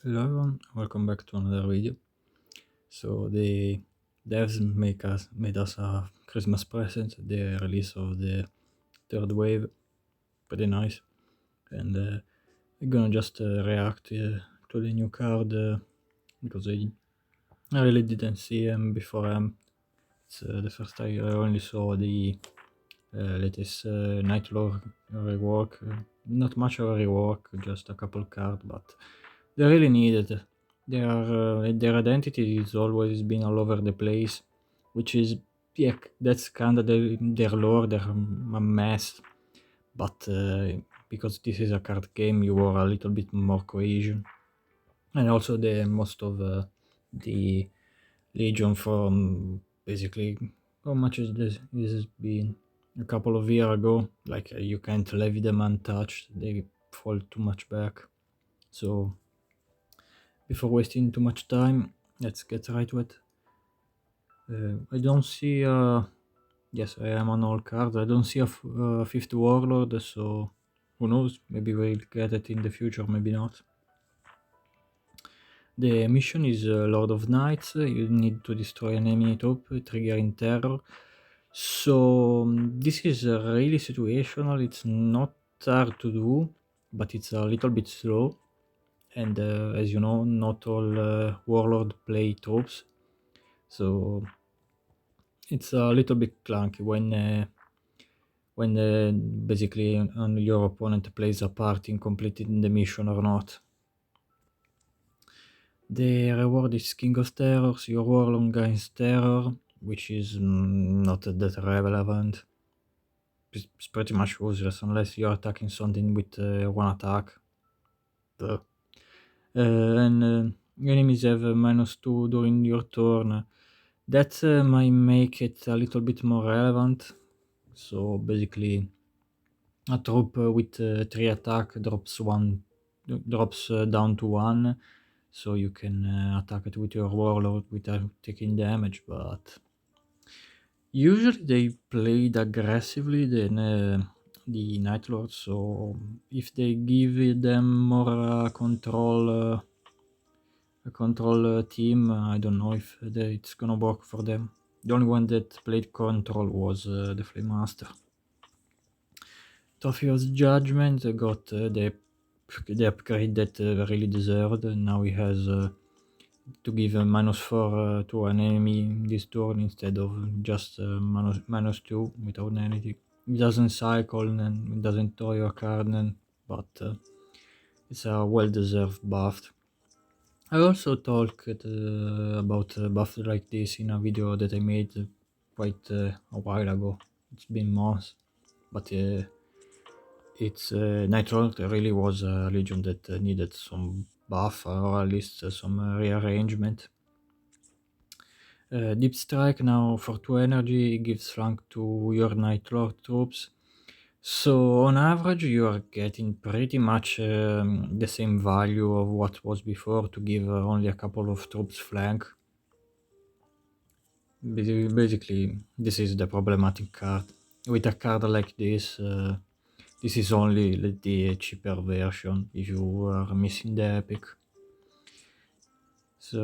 Hello everyone, welcome back to another video. So the devs made us a Christmas present, the release of the third wave, pretty nice. And I'm gonna just react to the new card because I really didn't see them before. It's the first time I only saw the latest Night Lord rework. Not much of a rework, just a couple cards, but they really needed. Their identity has always been all over the place, which is yeah, that's kind of their lore. They're a mess, but because this is a card game, you were a little bit more cohesion, and also the most of the Legion from basically how much is this? This has been a couple of years ago. Like you can't leave them untouched; they fall too much back. So before wasting too much time, let's get right to it. I don't see. Yes, I am on all cards. I don't see a fifth warlord, so who knows? Maybe we'll get it in the future, maybe not. The mission is Lord of Knights. You need to destroy an enemy troop, triggering terror. So this is really situational. It's not hard to do, but it's a little bit slow. And as you know, not all warlord play troops, so it's a little bit clunky when basically your opponent plays a part in completing the mission or not. The reward is King of Terrors. Your warlord gains terror, which is not that relevant. It's pretty much useless unless you're attacking something with one attack. Duh. And enemies have -2 during your turn. That might make it a little bit more relevant. So basically, a troop with 3 attack drops down to 1, so you can attack it with your warlord without taking damage. But usually they played aggressively than the Night Lord, so if they give them more a control team, I don't know if it's gonna work for them. The only one that played control was the Flame Master. Trophy of Judgment got the upgrade that really deserved. Now he has to give a -4 to an enemy this turn instead of just -2 without anything. It doesn't cycle and it doesn't draw your card, but it's a well-deserved buff. I also talked about buffs like this in a video that I made quite a while ago. It's been months, but it's Nightcrawler really was a legion that needed some buff or at least some rearrangement. Deep Strike now for 2 energy gives flank to your Nightlord troops. So on average you are getting pretty much the same value of what was before to give only a couple of troops flank. Basically, this is the problematic card. With a card like this, this is only the cheaper version if you are missing the epic. So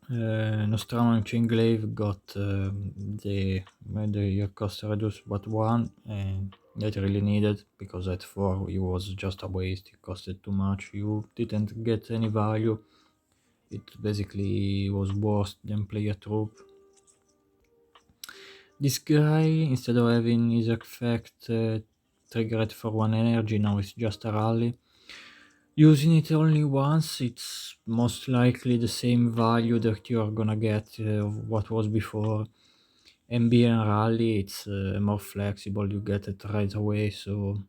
Nostromo and Chainglaive got your cost reduced but 1, and that really needed, because at 4 it was just a waste. It costed too much. You didn't get any value. It basically was worse than play a troop. This guy, instead of having his effect triggered for 1 energy, now it's just a rally. Using it only once, it's most likely the same value that you are gonna get of what was before. And being a rally, it's more flexible, you get it right away, so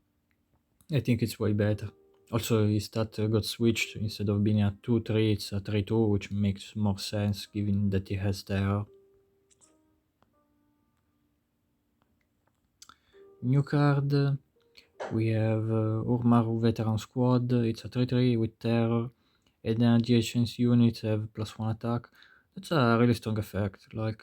I think it's way better. Also, his stat got switched. Instead of being a 2-3, it's a 3-2, which makes more sense given that he has terror. New card, we have Urmaru Veteran Squad. It's a 3-3 with terror, and adjacent units have +1 attack. That's a really strong effect. Like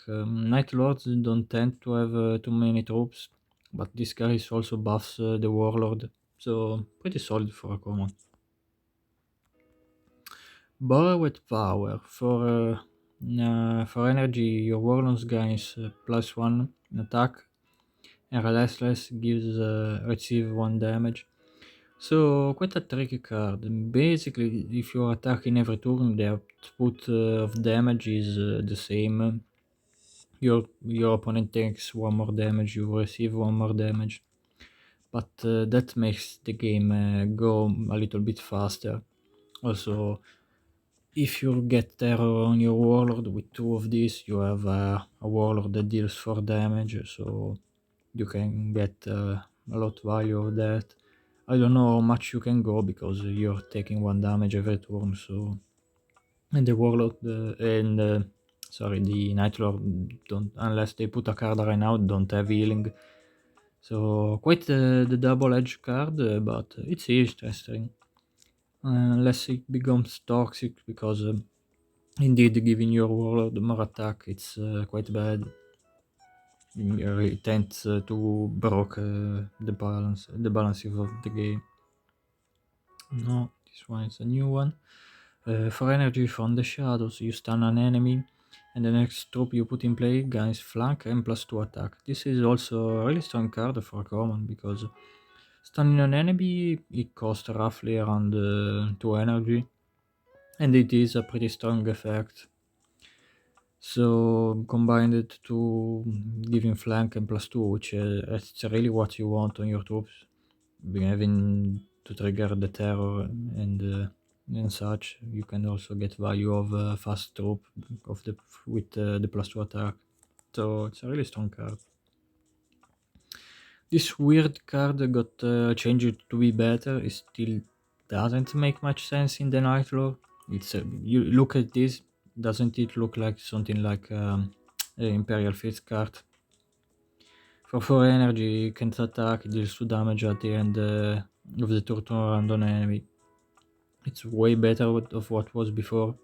Night Lords don't tend to have too many troops, but this guy also buffs the Warlord, so pretty solid for a common. Borrowed power for energy. Your warlords gains +1 in attack, and Restless gives receive 1 damage. So quite a tricky card. Basically, if you attack in every turn, the output of damage is the same. Your opponent takes 1 more damage, you receive 1 more damage, but that makes the game go a little bit faster. Also, if you get terror on your warlord with 2 of these, you have a warlord that deals 4 damage, so you can get a lot value of that. I don't know how much you can go because you're taking 1 damage every turn, so and the warlord and sorry, the night lord don't, unless they put a card right now, don't have healing. So quite the double-edged card, but it's interesting. Unless it becomes toxic, because indeed giving your warlord more attack, it's quite bad. It tends to broke the balance of the game. No, this one is a new one. For energy from the shadows, you stun an enemy, and the next troop you put in play gains flank and +2 attack. This is also a really strong card for common, because stunning an enemy, it costs roughly around 2 energy, and it is a pretty strong effect. So combine it to giving flank and +2, which it's really what you want on your troops, having to trigger the terror and such. You can also get value of fast troop of the with the +2 attack. So it's a really strong card. This weird card got changed to be better. It still doesn't make much sense in the Night Lord. It's you look at this, doesn't it look like something like Imperial Fist card? For 4 energy, it can't attack, it deals 2 damage at the end of the turn around on enemy. It's way better of what was before.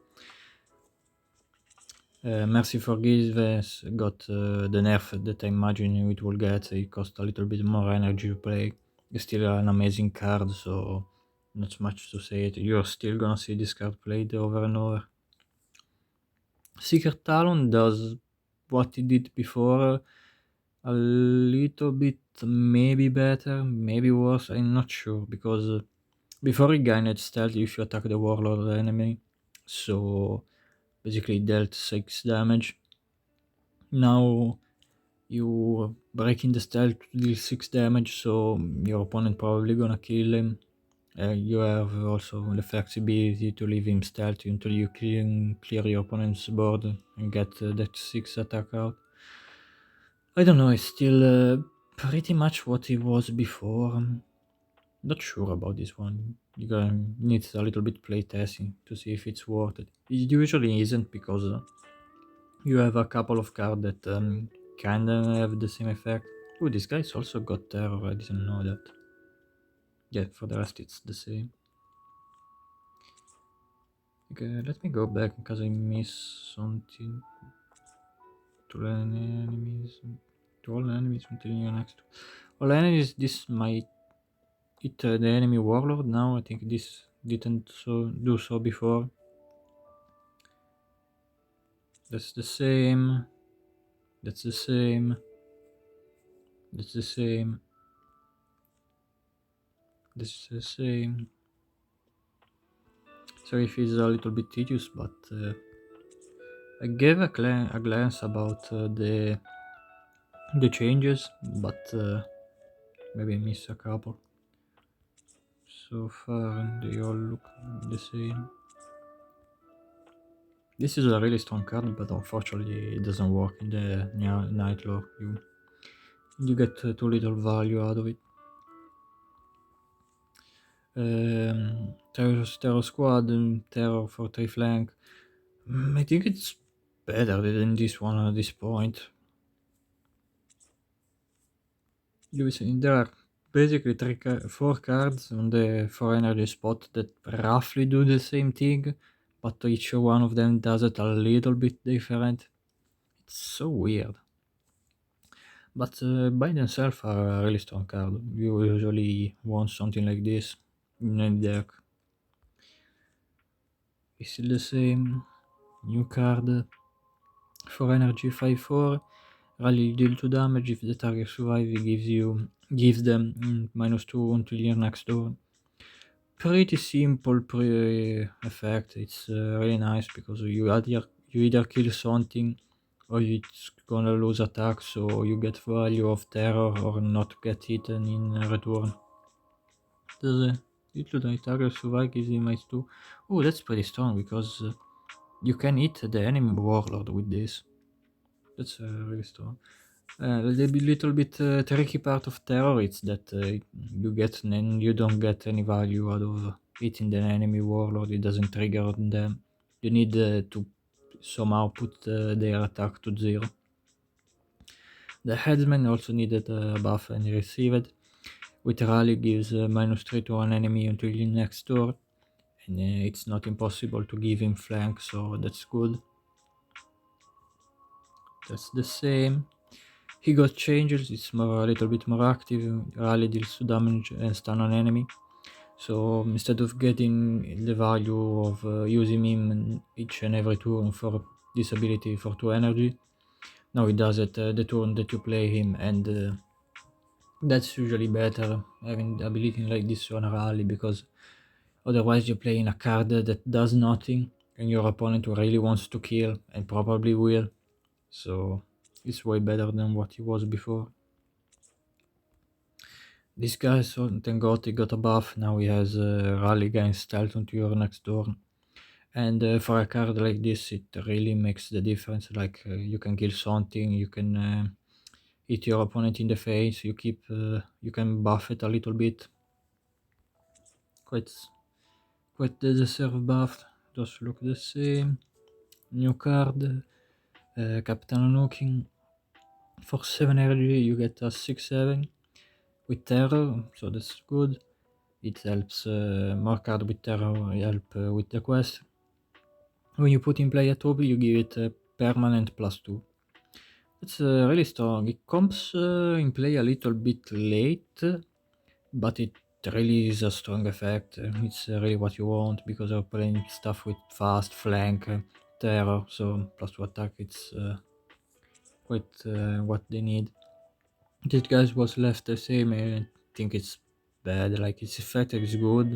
Mercy Forgiveness got the nerf that I imagine it will get. It costs a little bit more energy to play. It's still an amazing card, so not much to say. You're still gonna see this card played over and over. Secret Talon does what it did before, a little bit maybe better, maybe worse, I'm not sure, because before it gained stealth if you attack the warlord enemy, so basically it dealt 6 damage. Now you breaking the stealth to deal 6 damage, so your opponent probably gonna kill him. You have also the flexibility to leave him stealthy until you clear your opponent's board and get that 6 attack out. I don't know, it's still pretty much what it was before. I'm not sure about this one. You need a little bit play testing to see if it's worth it. It usually isn't, because you have a couple of cards that kinda have the same effect. Oh, this guy's also got terror, I didn't know that. Yeah, for the rest it's the same. Okay, let me go back because I missed something. To enemies. To all enemies until you're next to all enemies. This might hit the enemy warlord now. I think this didn't do so before. That's the same. That's the same. That's the same. That's the same. Sorry if it's a little bit tedious, but I gave a glance about the changes, but maybe I missed a couple. So far they all look the same. This is a really strong card, but unfortunately it doesn't work in the Night Lord. You get too little value out of it. Terror Squad and Terror for 3 flank. I think it's better than this one at this point. There are basically 4 cards on the 4 energy spot that roughly do the same thing, but each one of them does it a little bit different. It's so weird. But by themselves are a really strong card. You usually want something like this in a deck. It's still the same. New card for energy 5/4. Rally deal 2 damage. If the target survives, it gives them -2 until your next turn. Pretty simple effect. It's really nice because you either kill something or it's gonna lose attack, so you get value of terror or not get eaten in return. The little target survive gives him -2. Oh, that's pretty strong because you can hit the enemy warlord with this. That's really strong. The little bit tricky part of terror is that you don't get any value out of hitting the enemy warlord. It doesn't trigger on them. You need to somehow put their attack to 0. The headsman also needed a buff and he received it. With rally gives -3 to one enemy until the next turn, and it's not impossible to give him flank, so that's good. That's the same. He got changes, it's a little bit more active, rally deals 2 damage and stun on enemy. So instead of getting the value of using him each and every turn for this ability for 2 energy, now he does it the turn that you play him, and that's usually better having ability like this on a rally, because otherwise you're playing a card that does nothing and your opponent really wants to kill and probably will. So it's way better than what he was before. This guy, so thank god he got a buff. Now he has rally against stealth onto your next turn. And for a card like this, it really makes the difference. Like you can kill something, you can hit your opponent in the face, you can buff it a little bit. Quite the deserved buff. Just look the same. New card, Captain Unhooking. For 7 energy you get a 6/7 with terror, so that's good. It helps more card with terror help with the quest. When you put in play a Toby, you give it a permanent +2. It's really strong. It comes in play a little bit late, but it really is a strong effect. It's really what you want because you're playing stuff with fast flank, terror, so +2 attack. It's quite what they need. This guy was left the same. I think it's bad. Like its effect is good,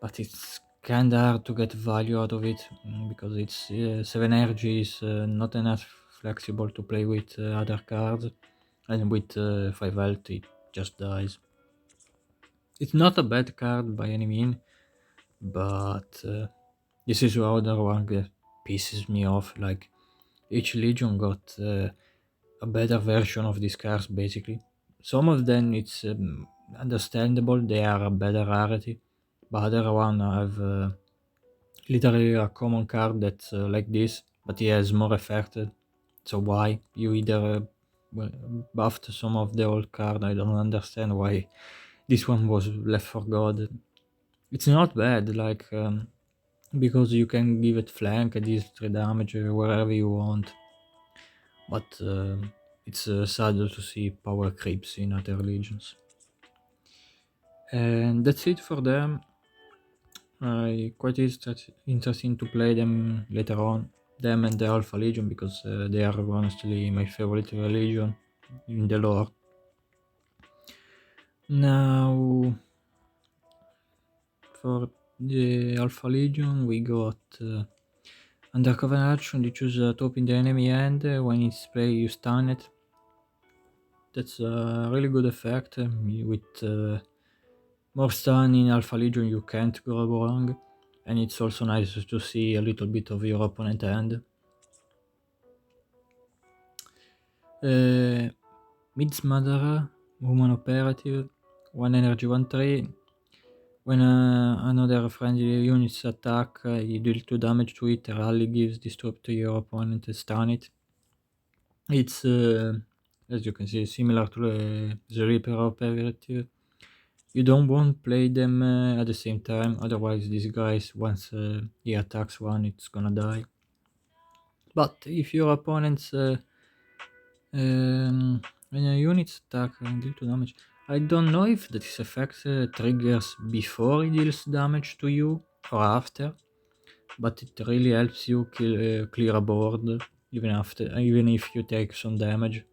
but it's kinda hard to get value out of it because it's 7 energy is not enough flexible to play with other cards, and with 5 health it just dies. It's not a bad card by any means, but this is the other one that pisses me off. Like each legion got a better version of these cards basically. Some of them it's understandable, they are a better rarity, but other one have literally a common card that's like this, but he has more effect. So why you either buffed some of the old card? I don't understand why this one was left for god. It's not bad, like because you can give it flank and deal 3 damage wherever you want, but it's sad to see power creeps in other legions. And that's it for them. Quite interesting to play them later on, them and the Alpha Legion, because they are honestly my favorite legion in the lore. Now for the Alpha Legion we got Undercover Action. You choose a top in the enemy end, when it's played you stun it. That's a really good effect. With more stun in Alpha Legion you can't go wrong, and it's also nice to see a little bit of your opponent hand. Midsmother, Human Operative, 1 energy 1/3. When another friendly unit's attack, you deal 2 damage to it, rally gives disrupt to your opponent and stun it. It's, as you can see, similar to the Reaper Operative. You don't want to play them at the same time, otherwise these guys, once he attacks one, it's gonna die. But if your opponent's when a unit's attack and deal 2 damage, I don't know if this effect triggers before it deals damage to you or after, but it really helps you clear a board even if you take some damage.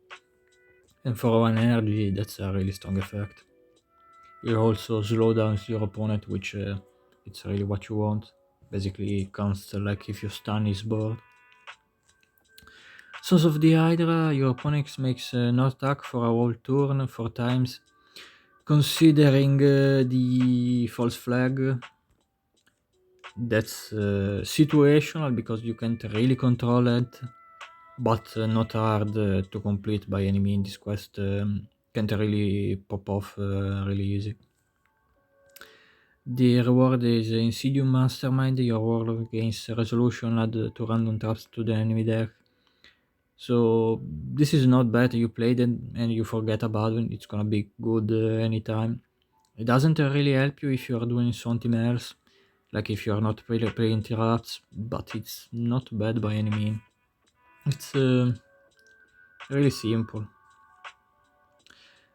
And for 1 energy, that's a really strong effect. You also slow down your opponent, which it's really what you want. Basically, it counts like if you stun his board. Sons of the Hydra, your opponent makes no attack for a whole turn 4 times. Considering the false flag, that's situational because you can't really control it, but not hard to complete by any means. This quest can't really pop off really easy. The reward is Insidium Mastermind. Your warlock gains resolution add to random traps to the enemy deck. So this is not bad. You played it and you forget about it. It's gonna be good anytime. It doesn't really help you if you are doing something else, like if you are not playing traps, but it's not bad by any means. It's really simple.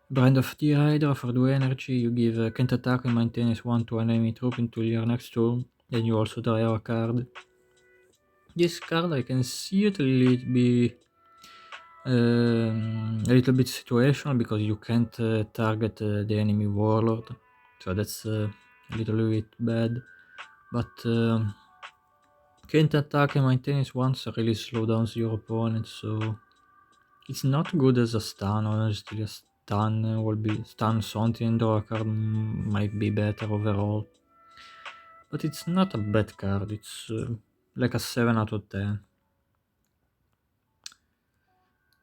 Brand of the Hydra for 2 energy, you give can't attack and maintenance 1 to an enemy troop until your next turn, then you also draw a card. This card I can see it be a little bit situational because you can't target the enemy warlord, so that's a little bit bad, but can't attack and maintenance once really slow down your opponent, so it's not good as a stun. Honestly, a stun will be stun something and draw a card might be better overall, but it's not a bad card. It's like a 7 out of 10.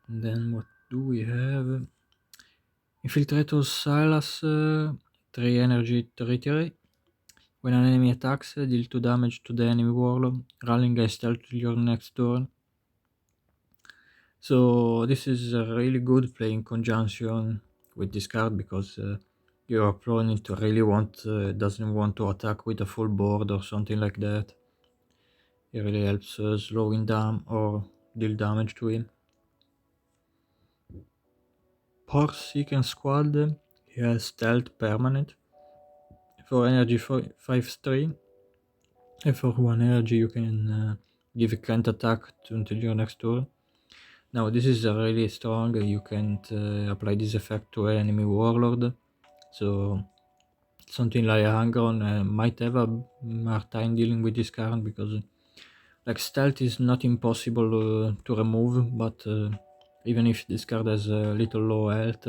And then what do we have? Infiltrators Silas, 3 energy territory. When an enemy attacks, deal 2 damage to the enemy warlock, rolling a stealth to your next turn. So this is really good playing conjunction with this card because your opponent really doesn't want to attack with a full board or something like that. It really helps slowing down or deal damage to him. Horus Heresy Squad, he has stealth permanent. For energy 5-3, and for 1 energy you can give a can't attack until your next turn. Now this is really strong. You can't apply this effect to enemy warlord, so something like Angron might have a hard time dealing with this card because like stealth is not impossible to remove, but even if this card has a little low health,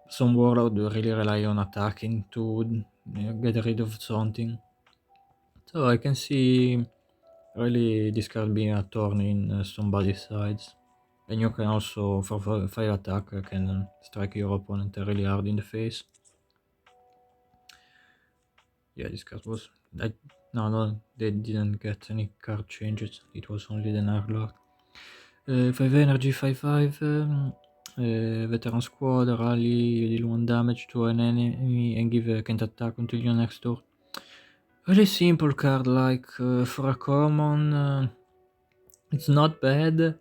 some warlord really rely on attacking to get rid of something. So I can see really this card being a thorn in somebody's sides. And you can also, for fire attack, can strike your opponent really hard in the face. Yeah, this card was... no, they didn't get any card changes. It was only the Narglord. 5 energy, 5-5. Veteran squad, rally, you deal 1 damage to an enemy and give a can't attack until your next turn. Really simple card, like for a common, it's not bad,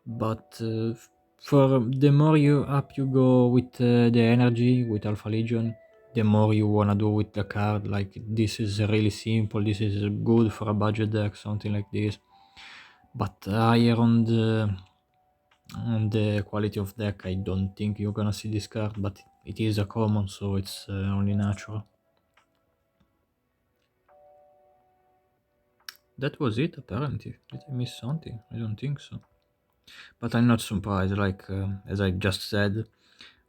but for the more up you go with the energy with Alpha Legion, the more you wanna do with the card. Like this is really simple, this is good for a budget deck, something like this. But higher on the quality of deck, I don't think you're gonna see this card, but it is a common, so it's only natural. That was it apparently. Did I miss something? I don't think so. But I'm not surprised, like as I just said,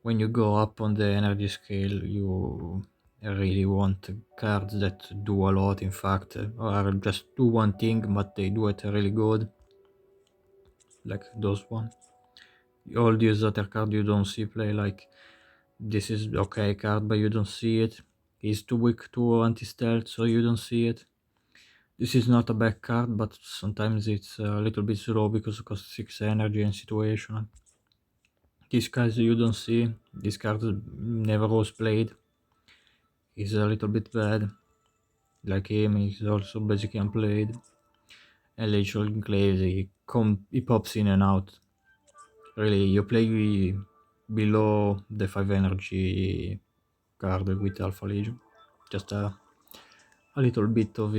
when you go up on the energy scale, you really want cards that do a lot, in fact, or just do one thing, but they do it really good. Like those one. All these other cards you don't see play, like this is okay card, but you don't see it. He's too weak to anti-stealth, so you don't see it. This is not a bad card, but sometimes it's a little bit slow because it costs 6 energy and situation. These guys you don't see. This card never was played. He's a little bit bad. Like him, he's also basically unplayed. And Lethal Enclaves, he pops in and out. Really, you play below the 5 energy card with Alpha Legion. Just a little bit of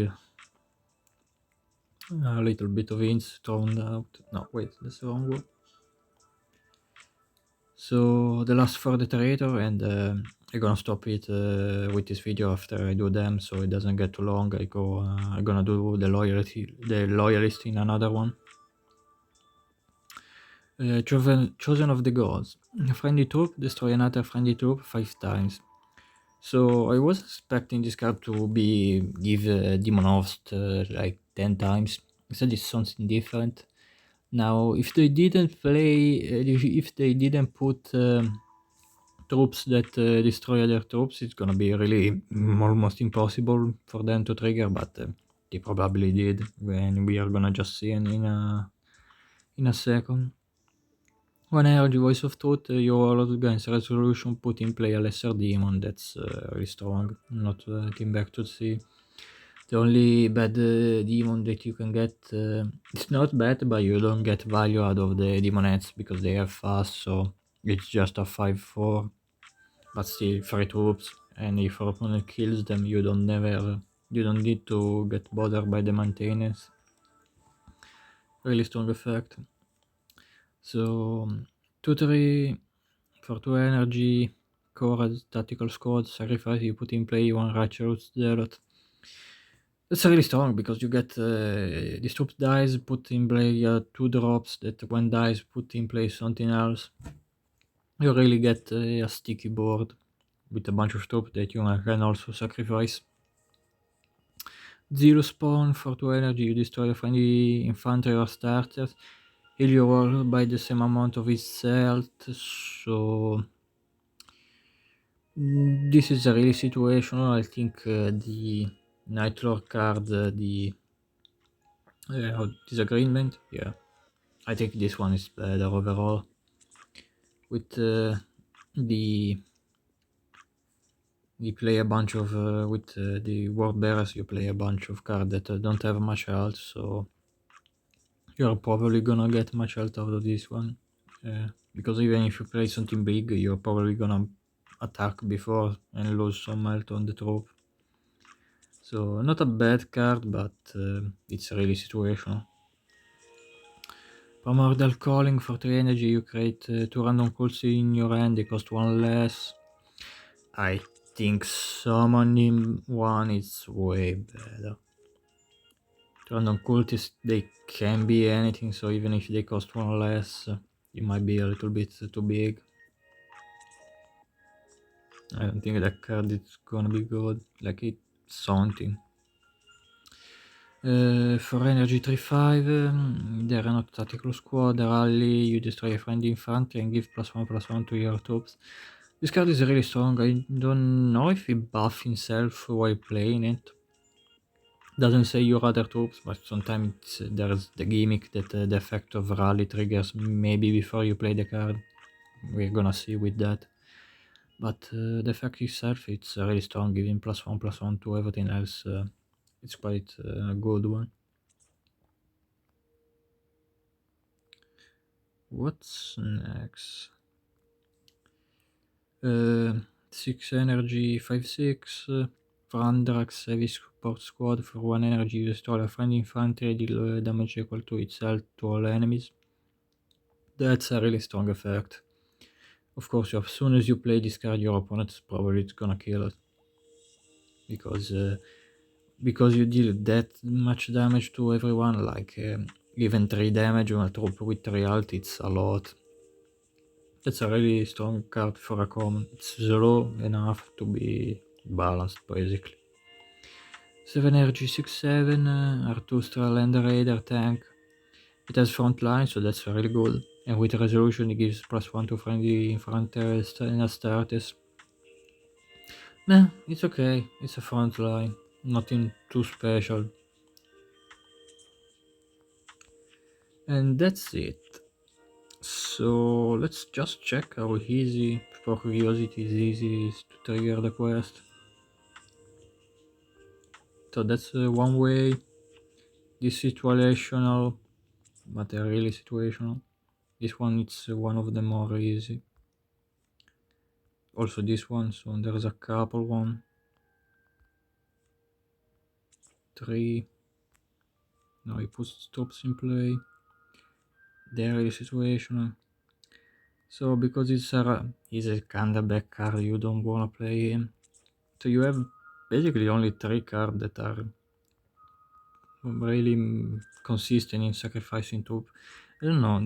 A little bit of hints thrown out. No, wait, that's the wrong one. So the last for the traitor, and I'm gonna stop it with this video after I do them, so it doesn't get too long. I'm gonna do the loyalist in another one. Chosen of the gods. A friendly troop, destroy another friendly troop 5 times. So I was expecting this card to give Demon Host like 10 times. Instead it's something different. Now, if they didn't if they didn't put troops that destroy other troops, it's gonna be really almost impossible for them to trigger, but they probably did, when we are gonna just see in a second. One energy voice of truth, your gains resolution, put in play a lesser demon. That's really strong. Not team back to see. The only bad demon that you can get, it's not bad, but you don't get value out of the demonettes because they are fast, so it's just a 5/4, but still 3 troops, and if your opponent kills them, you don't need to get bothered by the maintenance. Really strong effect. So 2/3 for 2 energy, core tactical squad, sacrifice, you put in play 1 Righteous Zealot. That's really strong because you get this troop dies, put in play 2 drops that when dies, put in place something else. You really get a sticky board with a bunch of troops that you can also sacrifice. 0 spawn for 2 energy, you destroy a friendly infantry or starters, heal your roll by the same amount of its health, so this is a really situational. I think the Night Lord card, the disagreement, yeah, I think this one is better overall. With the you play a bunch of with the Word Bearers, you play a bunch of cards that don't have much health, so you're probably gonna get much health out of this one. Because even if you play something big, you're probably gonna attack before and lose some health on the troop. So not a bad card, but it's really situational. Primordial Calling for 3 energy, you create 2 random calls in your hand, they cost 1 less. I think summoning 1 is way better. Random cultists, they can be anything, so even if they cost 1 less, it might be a little bit too big. I don't think that card is gonna be good, like it's something. For energy 3/5, they're not tactical squad, rally, you destroy a friendly infantry and give +1/+1 to your troops. This card is really strong. I don't know if he buff himself while playing it. Doesn't say your other troops, but sometimes there's the gimmick that the effect of rally triggers maybe before you play the card. We're gonna see with that. But the effect itself, it's really strong, giving +1/+1 to everything else. It's quite a good one. What's next? 6 energy, 5/6. For Andrax Heavy Support Squad, for 1 energy, you destroy a friendly infantry, deal damage equal to its health to all enemies. That's a really strong effect. Of course, as soon as you play this card, your opponent's probably gonna kill it. Because you deal that much damage to everyone, like even 3 damage on a troop with 3 health, it's a lot. That's a really strong card for a common. It's slow enough to be balanced, basically. 7 energy, 6/7, Artustra Land Raider tank. It has front line, so that's really good. And with resolution, it gives +1 to friendly infantry and Astartes. Nah, it's okay. It's a front line. Nothing too special. And that's it. So let's just check how easy, for curiosity, is easy to trigger the quest. So that's one way. This situational, but really situational. This one, it's one of the more easy. Also this one, so there's a couple, 1, 3, Now he puts troops in play. There is the situation. So because he's a kinda back card, you don't wanna play him. So you have basically only 3 cards that are really consistent in sacrificing troops. I don't know,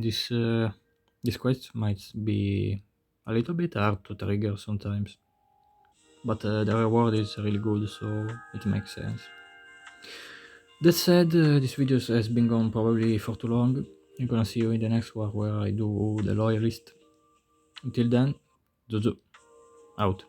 this quest might be a little bit hard to trigger sometimes. But the reward is really good, so it makes sense. That said, this video has been gone probably for too long. I'm gonna see you in the next one where I do the loyalist. Until then, Zuzu, out.